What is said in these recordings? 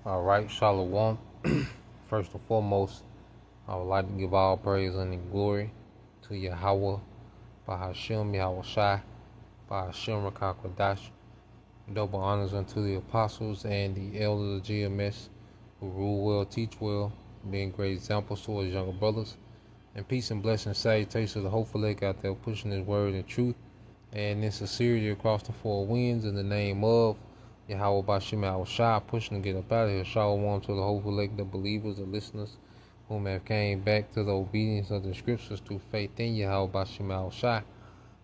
All right, Shalom. First and foremost, I would like to give all praise and glory to Yahweh, Bahashem, Yahweh Shai, Bahashem Rakakwadash. Double honors unto the apostles and the elders of GMS who rule well, teach well, being great examples to us younger brothers. And peace and blessings, salutations to the hopeful leg out there pushing his word and truth and in sincerity across the four winds in the name of Yahweh Bashim Al Shah, pushing to get up out of here. Shalom to the hopeful leg, the believers, the listeners, whom have came back to the obedience of the scriptures through faith in Yahweh Bashim Al Shah.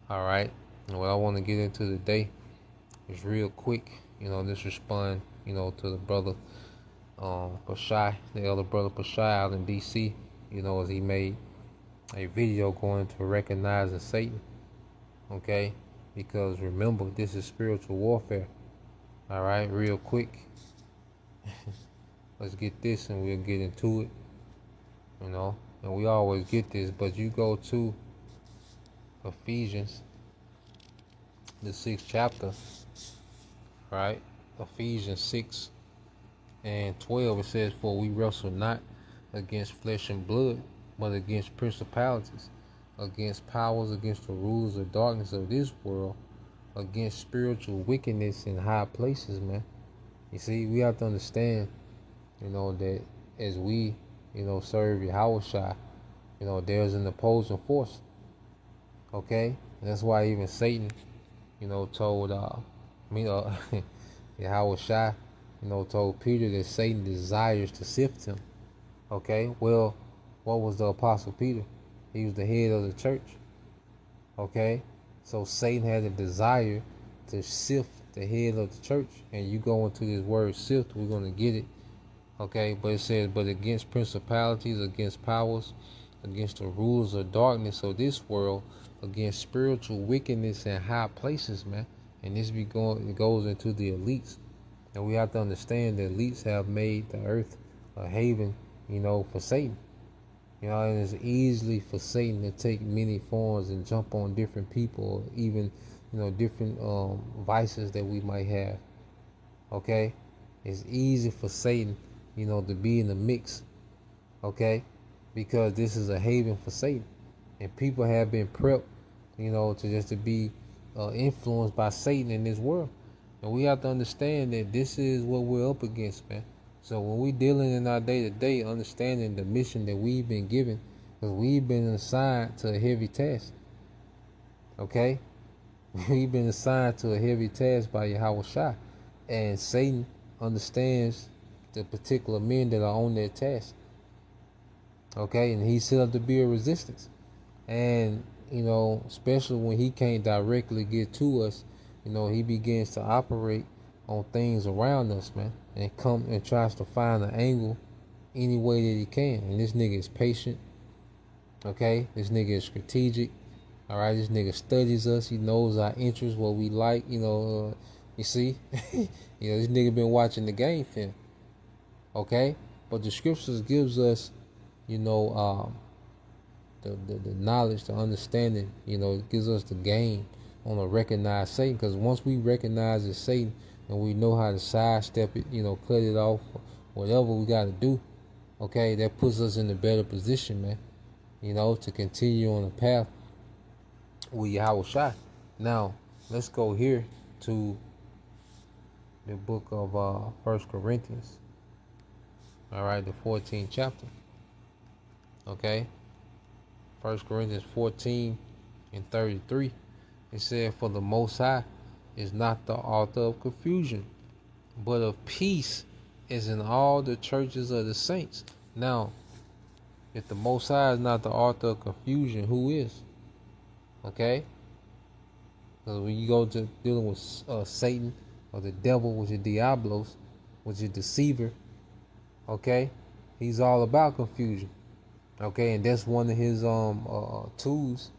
All right, and what I want to get into today is real quick. This respond, to the brother Pashai, the elder brother Pashai out in DC. As he made a video going to recognizing Satan. Okay, because remember, this is spiritual warfare. All right, real quick. Let's get this and we'll get into it. And we always get this, but you go to Ephesians, the 6th chapter, right? Ephesians 6 and 12, it says, "For we wrestle not against flesh and blood, but against principalities, against powers, against the rulers of darkness of this world, against spiritual wickedness in high places," man. You see, we have to understand, that as we, serve Yahweh Shai, there's an opposing force. Okay? And that's why even Satan, told Yahweh Shai, told Peter that Satan desires to sift him. Okay? Well, what was the Apostle Peter? He was the head of the church. Okay? So Satan had a desire to sift the head of the church. And you go into this word sift, we're going to get it. Okay? But it says, but against principalities, against powers, against the rulers of darkness of this world, against spiritual wickedness in high places, man. And this it goes into the elites. And we have to understand that elites have made the earth a haven, for Satan. And it's easily for Satan to take many forms and jump on different people, or even, different vices that we might have. Okay? It's easy for Satan, to be in the mix. Okay? Because this is a haven for Satan. And people have been prepped, to be influenced by Satan in this world. And we have to understand that this is what we're up against, man. So when we dealing in our day-to-day, understanding the mission that we've been given, because we've been assigned to a heavy task. Okay? We've been assigned to a heavy task by Yahweh Shai. And Satan understands the particular men that are on that task. Okay? And he's set up to be a resistance. And, especially when he can't directly get to us, he begins to operate on things around us, man, and come and tries to find an angle any way that he can. And this nigga is patient. Okay? This nigga is strategic. All right? This nigga studies us. He knows our interests, what we like, you see? This nigga been watching the game film. Okay? But the scriptures gives us, the knowledge, the understanding, it gives us the game on to recognize Satan. Because once we recognize it's Satan and we know how to sidestep it, cut it off, whatever we got to do, okay, that puts us in a better position, man, to continue on the path with Yahweh Shai. Now, let's go here to the book of 1 Corinthians, all right, the 14th chapter, okay, 1 Corinthians 14 and 33, it said, "For the Most High is not the author of confusion, but of peace, as in all the churches of the saints." Now, if the Most High is not the author of confusion, who is? Okay? Because when you go to dealing with Satan or the devil, which is Diablos, which is deceiver, okay, he's all about confusion. Okay, and that's one of his tools,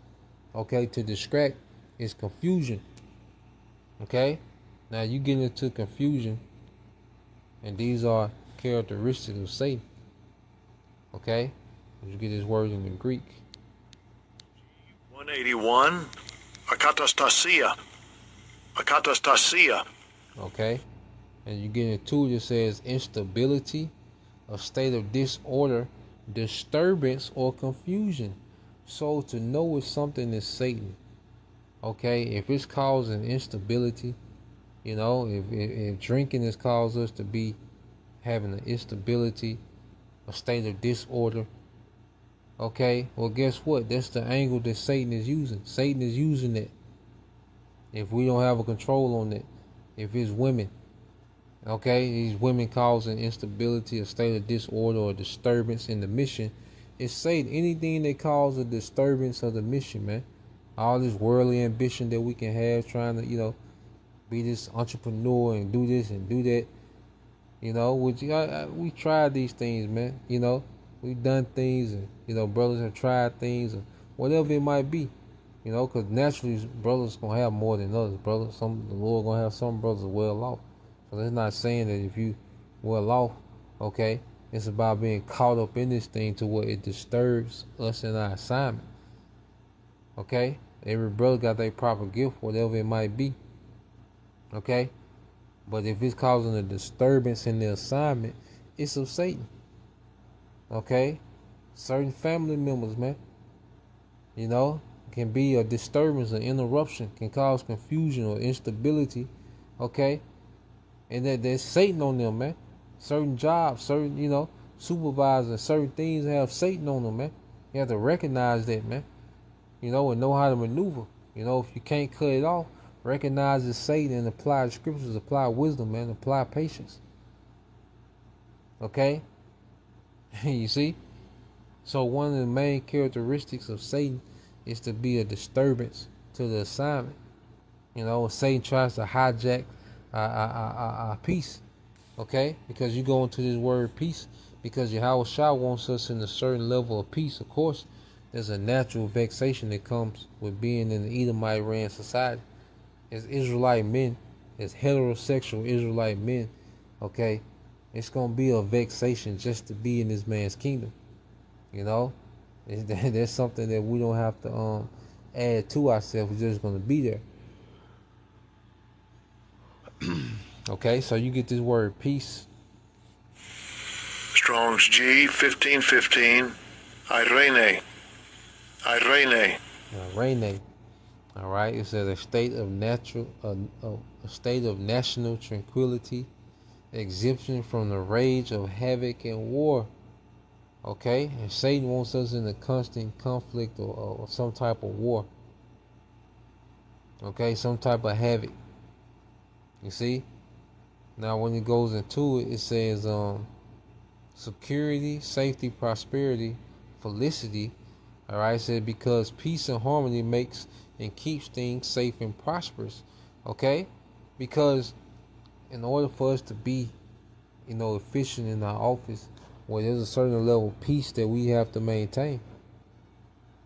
okay, to distract is confusion. Okay, now you get into confusion, and these are characteristics of Satan. Okay, you get his word in the Greek. 181, akatastasia. Okay, And you get into it, it says instability, a state of disorder, disturbance, or confusion. So to know if something is Satan, okay, if it's causing instability, if drinking has caused us to be having an instability, a state of disorder, okay, well, guess what? That's the angle that Satan is using. Satan is using it. If we don't have a control on it, if it's women, okay, these women causing instability, a state of disorder or disturbance in the mission, it's Satan. Anything that causes a disturbance of the mission, man. All this worldly ambition that we can have, trying to, be this entrepreneur and do this and do that, which we tried these things, man. We've done things, and brothers have tried things, or whatever it might be. Because naturally brothers gonna have more than others, brothers. The Lord gonna have some brothers well off. So that's not saying that if you well off, okay, it's about being caught up in this thing to where it disturbs us in our assignment. Okay? Every brother got their proper gift, whatever it might be. Okay? But if it's causing a disturbance in the assignment, it's of Satan. Okay? Certain family members, man, can be a disturbance, an interruption, can cause confusion or instability. Okay? And that there's Satan on them, man. Certain jobs, certain, supervisors, certain things have Satan on them, man. You have to recognize that, man. And know how to maneuver. If you can't cut it off, recognize it's Satan and apply the scriptures, apply wisdom, man, apply patience. Okay? You see? So one of the main characteristics of Satan is to be a disturbance to the assignment. Satan tries to hijack peace. Okay? Because you go into this word peace, because Yahweh Shah wants us in a certain level of peace. Of course, there's a natural vexation that comes with being in the Edomite ran society. As Israelite men, as heterosexual Israelite men, okay, it's going to be a vexation just to be in this man's kingdom. There's something that we don't have to add to ourselves. We're just going to be there. Okay, so you get this word peace. Strong's G 1515. Irene. Irene. All right, it says a state of national tranquility, exemption from the rage of havoc and war. Okay, and Satan wants us in a constant conflict or some type of war. Okay, some type of havoc. You see? Now when it goes into it, it says security, safety, prosperity, felicity. All right, it said because peace and harmony makes and keeps things safe and prosperous. Okay? Because in order for us to be, efficient in our office, well, there's a certain level of peace that we have to maintain.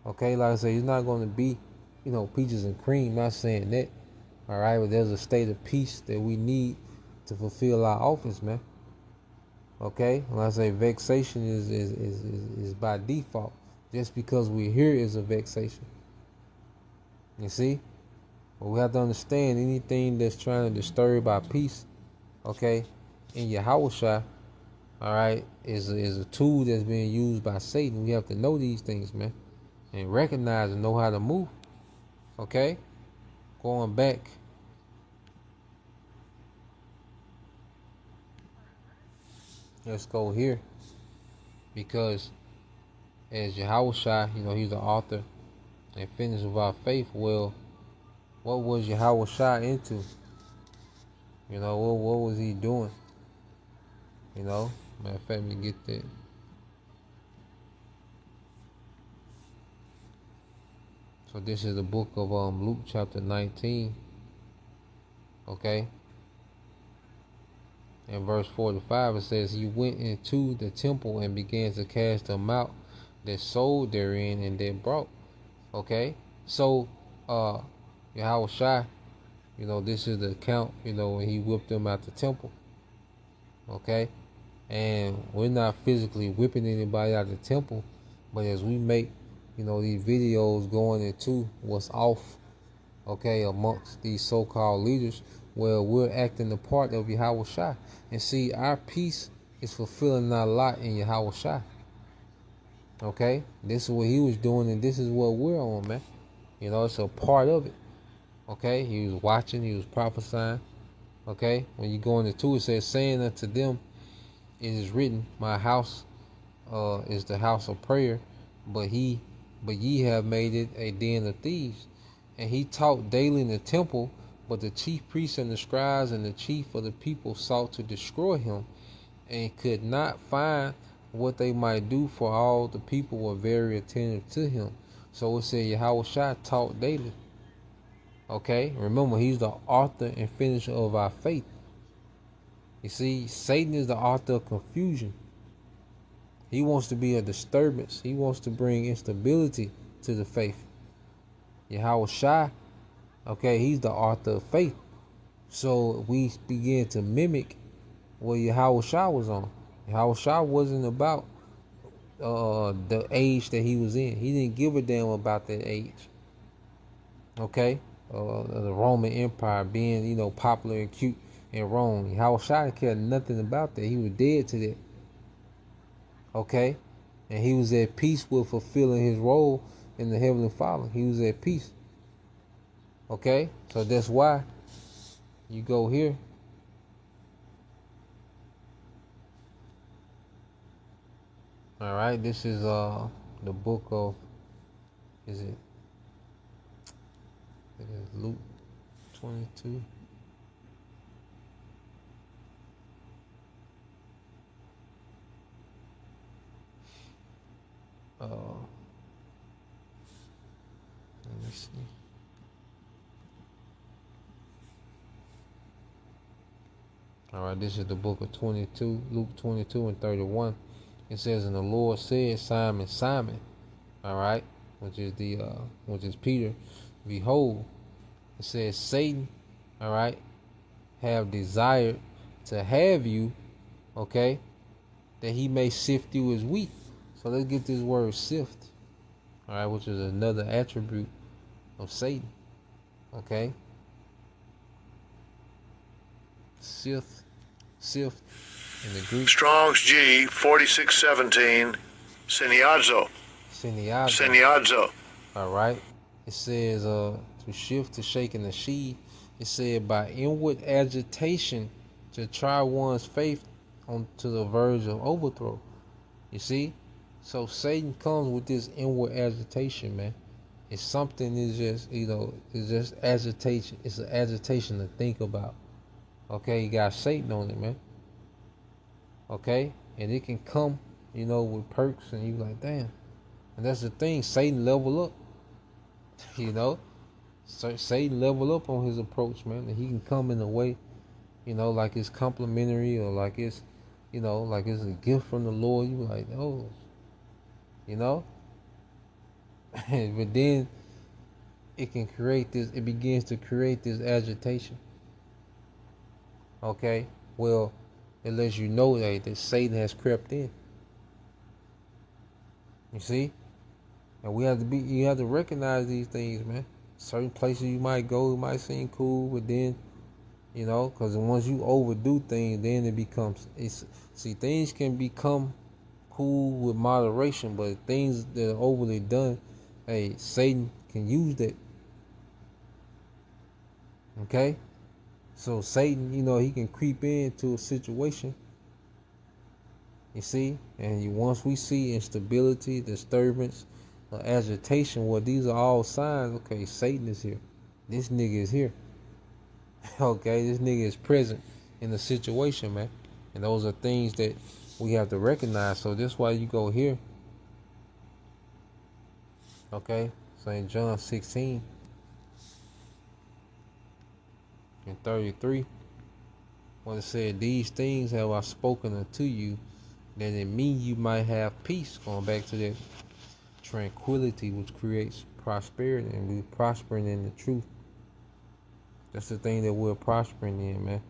Okay, like I said, it's not going to be, peaches and cream. Not saying that. All right, but there's a state of peace that we need to fulfill our office, man. Okay, when I say vexation is by default, just because we're here is a vexation. You see, but we have to understand anything that's trying to disturb our peace, okay, in Yahweh Shai, all right, is a tool that's being used by Satan. We have to know these things, man, and recognize and know how to move. Okay, going back. Let's go here, because as Yahweh Shai, he's the author and finisher of our faith. Well, what was Yahweh Shai into? What was he doing? Matter of fact, let me get that. So this is the book of Luke chapter 19. Okay. In verse 45 it says, he went into the temple and began to cast them out that sold therein and that brought. Okay. So Yahweh Shai, this is the account, when he whipped them out the temple. Okay. And we're not physically whipping anybody out of the temple, but as we make, these videos going into what's off, okay, amongst these so-called leaders, well, we're acting the part of Yahweh Shai. And see, our peace is fulfilling our lot in Yahweh Shai. Okay? This is what he was doing, and this is what we're on, man. You know, it's a part of it. Okay? He was watching, he was prophesying. Okay? When you go into 2, it says, saying unto them, it is written, my house is the house of prayer, but ye have made it a den of thieves. And he taught daily in the temple, but the chief priests and the scribes and the chief of the people sought to destroy him, and could not find what they might do, for all the people were very attentive to him. So it said Yahweh Shai taught daily. Okay, remember, he's the author and finisher of our faith. You see, Satan is the author of confusion. He wants to be a disturbance. He wants to bring instability to the faith. Yahweh Shai, okay, he's the author of faith. So we begin to mimic what Yahweh Shai was on. Yahweh Shai wasn't about the age that he was in. He didn't give a damn about that age. Okay? The Roman Empire being, you know, popular and cute in Rome. Yahweh Shai cared nothing about that. He was dead to that. Okay? And he was at peace with fulfilling his role in the Heavenly Father. He was at peace. Okay? So that's why you go here. All right, this is the book of, is it is Luke 22. Let me see. All right, this is the book of 22, Luke 22 and 31. It says, and the Lord said, Simon, Simon, all right, which is Peter, behold, it says, Satan, all right, have desired to have you, okay, that he may sift you as wheat. So let's get this word sift, all right, which is another attribute of Satan, okay. Sift in the Greek. Strong's G 4617. Siniadzo. Siniadzo. All right. It says to shift, to shake, and to sheave. It said by inward agitation to try one's faith on to the verge of overthrow. You see? So Satan comes with this inward agitation, man. It's something is just, you know, it's just agitation. It's an agitation to think about. Okay, you got Satan on it, man. Okay? And it can come, you know, with perks, and you like, damn. And that's the thing, Satan level up. You know? So Satan level up on his approach, man. And he can come in a way, you know, like it's complimentary, or like it's, you know, like it's a gift from the Lord. You like, oh, you know? But then it can create this, it begins to create this agitation. Okay? Well, it lets you know that Satan has crept in. You see? And you have to recognize these things, man. Certain places you might go, it might seem cool, but then, you know, because once you overdo things, then it becomes, things can become cool with moderation, but things that are overly done, hey, Satan can use that. Okay? So Satan, you know, he can creep into a situation. You see? And once we see instability, disturbance, agitation, well, these are all signs, okay, Satan is here. This nigga is here. Okay, this nigga is present in the situation, man. And those are things that we have to recognize. So that's why you go here. Okay, St. John 16 and 33. When it said, these things have I spoken unto you, that in me you might have peace. Going back to that tranquility, which creates prosperity, and we're prospering in the truth. That's the thing that we're prospering in, man.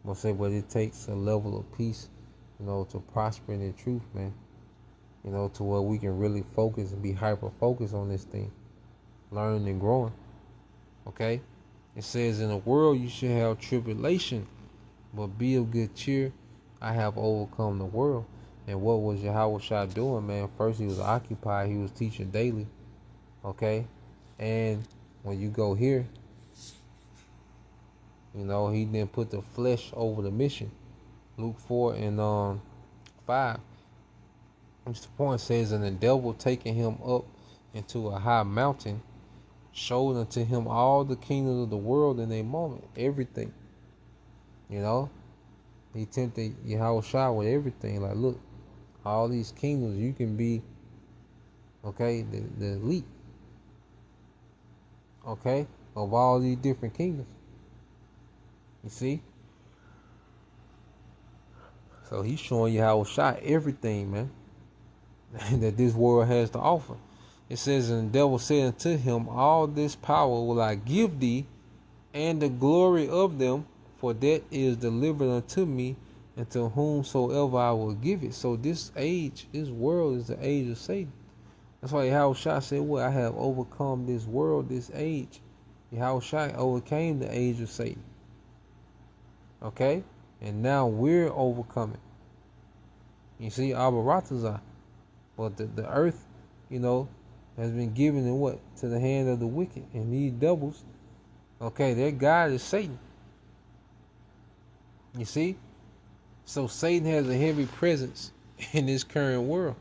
I'm gonna say, but it takes a level of peace, you know, to prosper in the truth, man. You know, to where we can really focus and be hyper focused on this thing, learning and growing. Okay, It says, in the world you shall have tribulation, but be of good cheer. I have overcome the world. And what was Yahushua doing, man? First, he was occupied. He was teaching daily. Okay? And when you go here, you know, he didn't put the flesh over the mission. Luke 4 and 5. Which the point says, and the devil taking him up into a high mountain, showed unto him all the kingdoms of the world in a moment. Everything. You know? He tempted Yahushua with everything. Like, look, all these kingdoms, you can be, okay, the elite, okay, of all these different kingdoms. You see? So he's showing Yahushua everything, man, that this world has to offer. It says, and the devil said unto him, all this power will I give thee, and the glory of them, for that is delivered unto me, and to whomsoever I will give it. So this age, this world is the age of Satan. That's why Yahushua said, well, I have overcome this world, this age. Yahushua overcame the age of Satan. Okay? And now we're overcoming. You see, Abaratazah. But the earth, you know, has been given in what? To the hand of the wicked. And these devils, okay, their God is Satan. You see? So Satan has a heavy presence in this current world.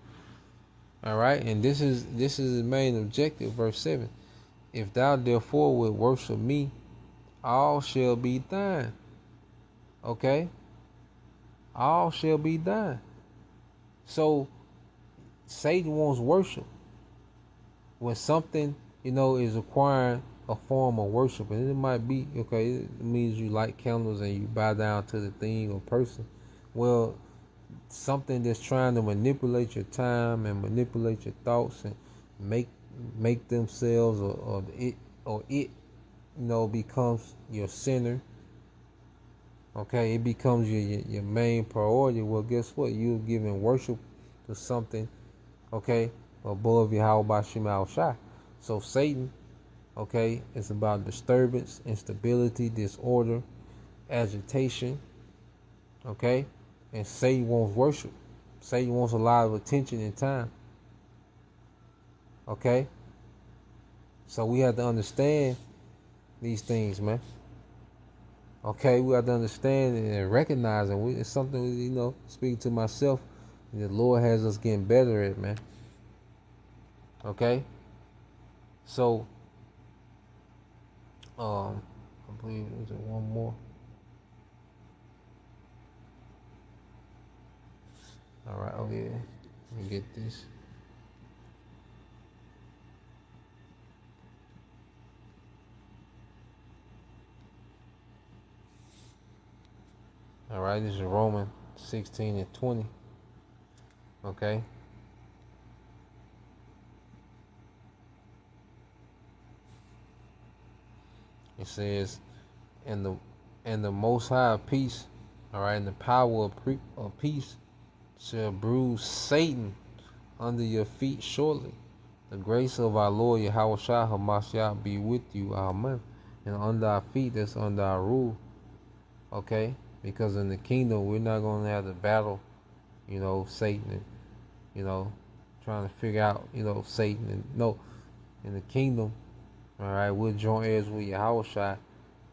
All right, and this is the main objective, verse 7. If thou therefore wilt worship me, all shall be thine. Okay? All shall be thine. So Satan wants worship. When something, you know, is acquiring a form of worship, and it might be, okay, it means you light candles and you bow down to the thing or person. Well, something that's trying to manipulate your time and manipulate your thoughts and make themselves or it, you know, becomes your center. Okay, it becomes your main priority. Well, guess what? You're giving worship to something, okay, above Yahweh Shema Shai. So Satan, okay, it's about disturbance, instability, disorder, agitation, okay? And Satan wants worship. Satan wants a lot of attention and time. Okay? So we have to understand these things, man. Okay? We have to understand and recognize it. It's something, you know, speaking to myself, the Lord has us getting better at, man. Okay? So, I believe there's one more. All right, oh yeah, let me get this. All right, this is Romans 16 and 20. Okay. It says, and the Most High of peace, all right, and the power of peace shall bruise Satan under your feet shortly. The grace of our Lord Yahushua HaMashiach be with you, amen. And under our feet, that's under our rule. Okay? Because in the kingdom, we're not going to have to battle, you know, Satan and, you know, trying to figure out, you know, Satan. And no, in the kingdom, all right, we'll join heirs with Yahushua.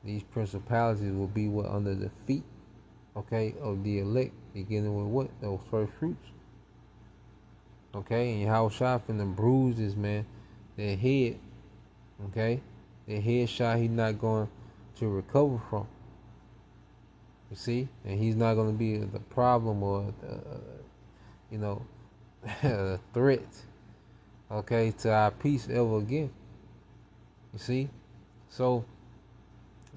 These principalities will be what under the feet, okay, of the elect, beginning with what? Those first fruits. Okay, and Yahushua finna bruise this, man, their head, okay? Their head shot he not going to recover from. You see? And he's not going to be the problem or, you know, a threat, okay, to our peace ever again. You see? So,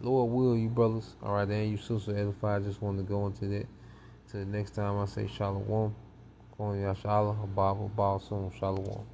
Lord will, you brothers. All right, then you sister edified. I just want to go into that. Till the next time I say shalom. Kwan Yashala, Habab, Shalom.